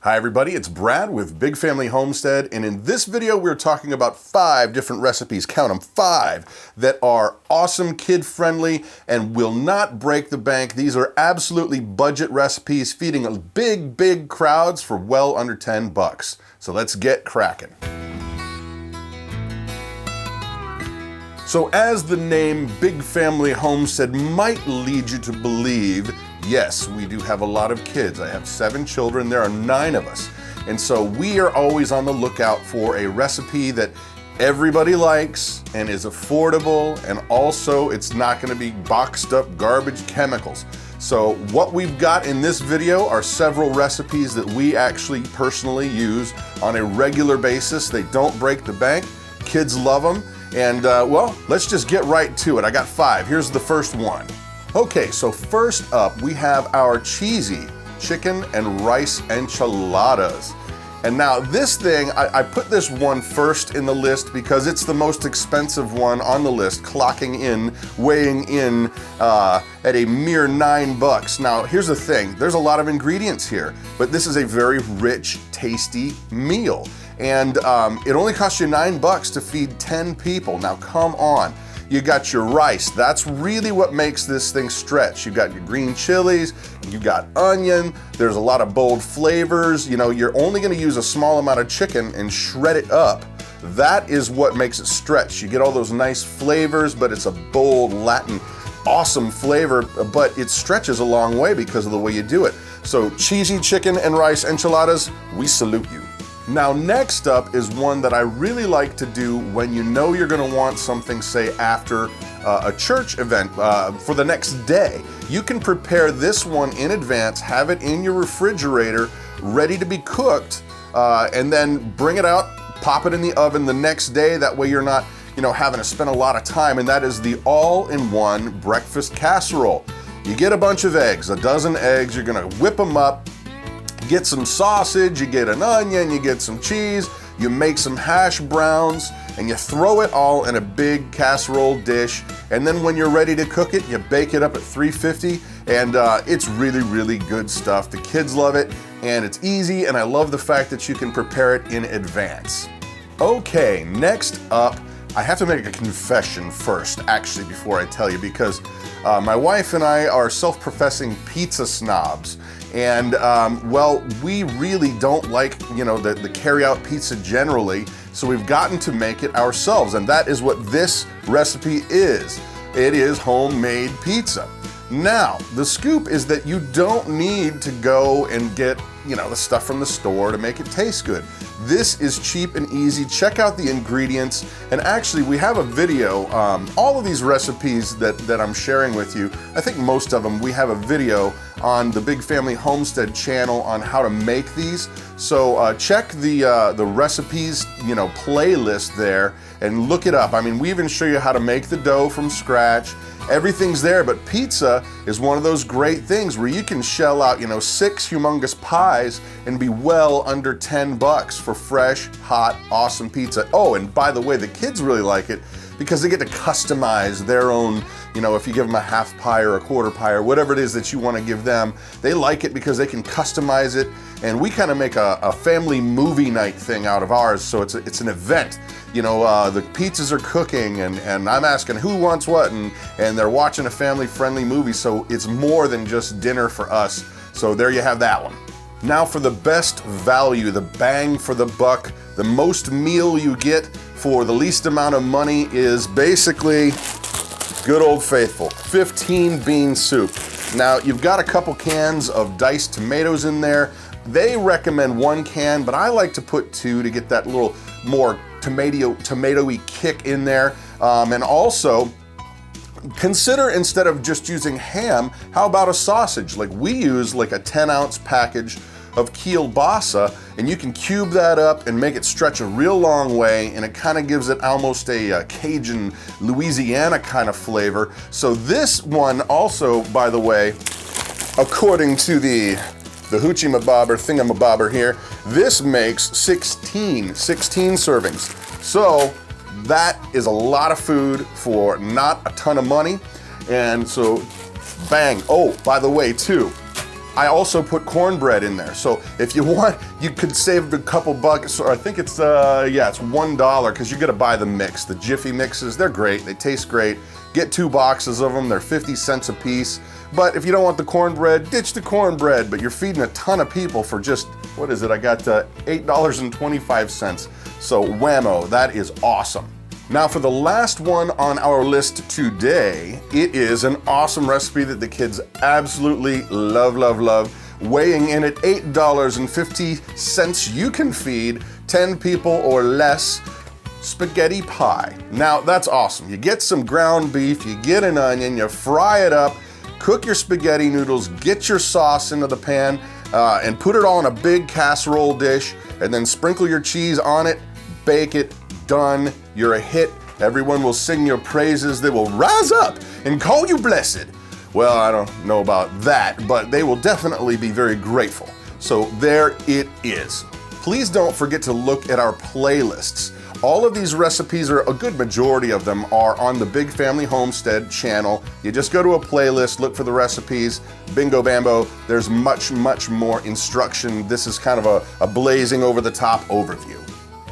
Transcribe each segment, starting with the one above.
Hi everybody, it's Brad with Big Family Homestead, and in this video we're talking about 5 different recipes, count them, 5, that are awesome, kid-friendly, and will not break the bank. These are absolutely budget recipes feeding big crowds for well under 10 bucks. So let's get cracking. So as the name Big Family Homestead might lead you to believe, yes, we do have a lot of kids. I have 7 children, there are 9 of us. And so we are always on the lookout for a recipe that everybody likes and is affordable, and also it's not gonna be boxed up garbage chemicals. So what we've got in this video are several recipes that we actually personally use on a regular basis. They don't break the bank, kids love them, and well, let's just get right to it. I got 5, here's the first one. Okay, so first up, we have our cheesy chicken and rice enchiladas. And now this thing, I put this one first in the list because it's the most expensive one on the list, clocking in, weighing in at a mere 9 bucks. Now, here's the thing, there's a lot of ingredients here, but this is a very rich, tasty meal. And it only costs you 9 bucks to feed 10 people. Now, come on. You got your rice. That's really what makes this thing stretch. You've got your green chilies, you've got onion, there's a lot of bold flavors. You know, you're only gonna use a small amount of chicken and shred it up. That is what makes it stretch. You get all those nice flavors, but it's a bold, Latin, awesome flavor, but it stretches a long way because of the way you do it. So cheesy chicken and rice enchiladas, we salute you. Now next up is one that I really like to do when you know you're gonna want something, say after a church event for the next day. You can prepare this one in advance, have it in your refrigerator, ready to be cooked, and then bring it out, pop it in the oven the next day. That way you're not, you know, having to spend a lot of time, and that is the all-in-one breakfast casserole. You get a bunch of eggs, a dozen eggs, you're gonna whip them up, get some sausage, you get an onion, you get some cheese, you make some hash browns, and you throw it all in a big casserole dish. And then when you're ready to cook it, you bake it up at 350, and it's really good stuff. The kids love it, and it's easy, and I love the fact that you can prepare it in advance. Okay, next up, I have to make a confession first, actually, before I tell you, because my wife and I are self-professing pizza snobs. And well, we really don't like, you know, the carry-out pizza generally, so we've gotten to make it ourselves, and that is what this recipe is. It is homemade pizza. Now, the scoop is that you don't need to go and get, you know, the stuff from the store to make it taste good. This is cheap and easy. Check out the ingredients, and actually we have a video, all of these recipes that I'm sharing with you, I think most of them, we have a video on the Big Family Homestead channel on how to make these. So check the recipes, you know, playlist there and look it up. I mean, we even show you how to make the dough from scratch. Everything's there, but pizza is one of those great things where you can shell out, you know, 6 humongous pies and be well under 10 bucks for fresh, hot, awesome pizza. Oh, and by the way, the kids really like it because they get to customize their own, you know, if you give them a half pie or a quarter pie or whatever it is that you want to give them, they like it because they can customize it. And we kind of make a family movie night thing out of ours, so it's an event. You know, the pizzas are cooking, and I'm asking who wants what, and they're watching a family-friendly movie, so it's more than just dinner for us. So there you have that one. Now for the best value, the bang for the buck, the most meal you get for the least amount of money is basically good old faithful 15 bean soup. Now you've got a couple cans of diced tomatoes in there. They recommend 1 can, but I like to put 2 to get that little more tomatoey kick in there. And also, consider instead of just using ham, how about a sausage? Like we use like a 10-ounce package of kielbasa, and you can cube that up and make it stretch a real long way, and it kind of gives it almost a Cajun, Louisiana kind of flavor. So this one also, by the way, according to the hoochie mabobber thingamabobber here, this makes 16 servings. So that is a lot of food for not a ton of money. And so bang. Oh, by the way too, I also put cornbread in there. So if you want, you could save a couple bucks, or I think it's, yeah, it's $1 because you got to buy the mix. The Jiffy mixes, they're great. They taste great. Get 2 boxes of them. They're 50 cents a piece. But if you don't want the cornbread, ditch the cornbread. But you're feeding a ton of people for just, what is it? I got $8.25. So whammo, that is awesome. Now for the last one on our list today, it is an awesome recipe that the kids absolutely love, love, love. Weighing in at $8.50, you can feed 10 people or less. Spaghetti pie. Now that's awesome. You get some ground beef, you get an onion, you fry it up, cook your spaghetti noodles, get your sauce into the pan, and put it all in a big casserole dish, and then sprinkle your cheese on it, bake it, done. You're a hit. Everyone will sing your praises. They will rise up and call you blessed. Well, I don't know about that, but they will definitely be very grateful. So there it is. Please don't forget to look at our playlists. All of these recipes, or a good majority of them, are on the Big Family Homestead channel. You just go to a playlist, look for the recipes, bingo bambo. There's much, much more instruction. This is kind of a blazing over the top overview.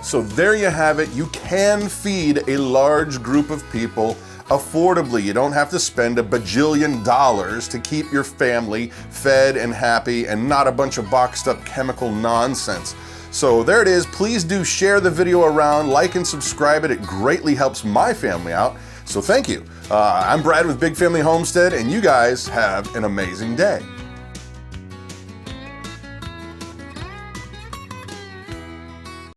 So there you have it. You can feed a large group of people affordably. You don't have to spend $1 bajillion to keep your family fed and happy and not a bunch of boxed up chemical nonsense. So there it is. Please do share the video around, like and subscribe it. It greatly helps my family out. So thank you. I'm Brad with Big Family Homestead, and you guys have an amazing day.